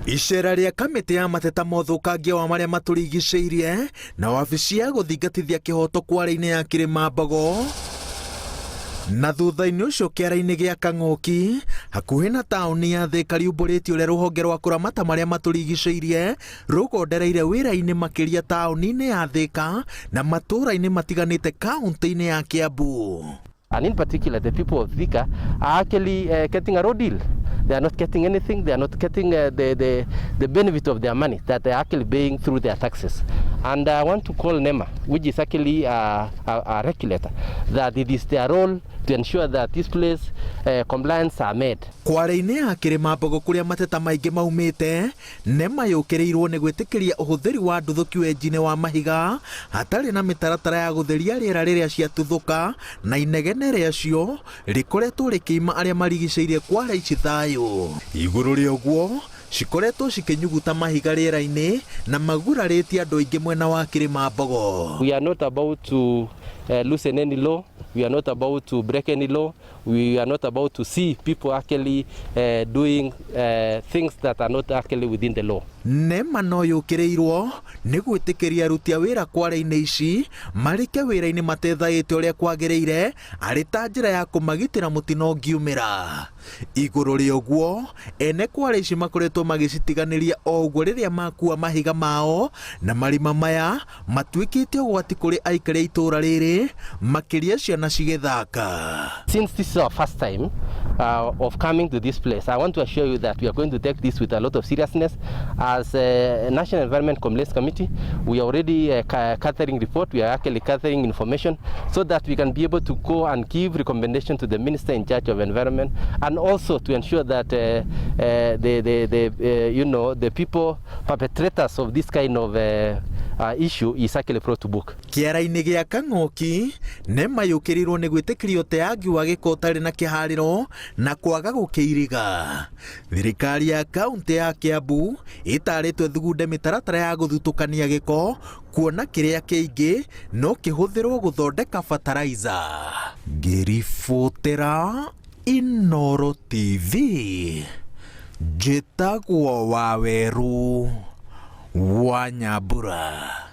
Icera rĩa kamĩtĩ ya mateta mothũkangia wa marĩa matũrigicĩirie na wabici ya gũthingatithia kĩhoto Kwale-inĩ ya Kirimambogo, na thutha-inĩ ũcio kĩara-inĩ gĩa Kang'oki hakuhĩ na taũni ya Thika riumbũrĩtio ũrĩa rũhonge rwa kũramata marĩa matũrigicĩirie rũgondereire wĩra-inĩ makĩria taũni-inĩ ya Thika na matũũra-inĩ matiganĩte kaũntĩ-inĩ ya Kiambu. And in particular, the people of Thika are actually getting a raw deal. They are not getting anything. They are not getting the benefit of their money that they are actually paying through their taxes. And I want to call NEMA, which is actually a regulator, that it is their role to ensure that this place compliance are made. Kwale-inĩ ya Kirimambogo kũrĩa mateta maingĩ maumĩte, NEMA yũkĩrĩirwo nĩ gwĩtĩkĩria ũhũthĩri wa nduthũki wenji-inĩ wa mahiga hatarĩ na mĩtaratara ya gũtheria rĩera rĩrĩa ciatuthũka, na inegene rĩacio rĩkoretwo rĩkĩima arĩa marigicĩirie Kwale ici thayũ. Igũrũ rĩa ũguo cikoretwo cikĩnyuguta mahiga rĩera-inĩ na magurarĩtie andũ aingĩ mwena wa Kirimambogo. We are not about to loosen any law. We are not about to break any law. We are not about to see people actually doing things that are not actually within the law. NEMA no yũkĩrĩirwo nĩ gwĩtĩkĩria aruti a wĩra Kwale-inĩ ici marĩke wĩra-inĩ matethaĩte ũrĩa kwagĩrĩire arĩ ta njĩra ya kũmagitĩra mũtino ũngiumĩra. Igũrũ rĩa ũguo, ene Kwale ici makoretwo magĩcitiganĩria o ũguo rĩrĩa makua mahiga mao, na marima maya matuĩkĩte ũgwati kũrĩ aikari a itũũra rĩrĩ makĩria ciana cigĩthaka. Since this is our first time of coming to this place, I want to assure you that we are going to take this with a lot of seriousness. As a National Environment Complaints Committee, we are already gathering report. We are actually gathering information so that we can be able to go and give recommendation to the Minister in charge of Environment, and also to ensure that the people perpetrators of this kind of issue is actually brought to book. Kĩara-inĩ gĩa Kang'oki, NEMA yũkĩrĩirwo nĩ gwĩtĩkĩria ũteangi wa gĩko ũtarĩ na kĩharĩro na kwaga gũkĩiriga. Thirikari ya kaũntĩ ya Kiambu ĩtarĩtwo thugunde mĩtaratara ya gũthutũkania gĩko, kuona kĩrĩa kĩingĩ no kĩhũthĩrwo gũthondeka fertilizer. Ngĩribotera Inooro TV, njĩtagwo Waweru wa Nyambura.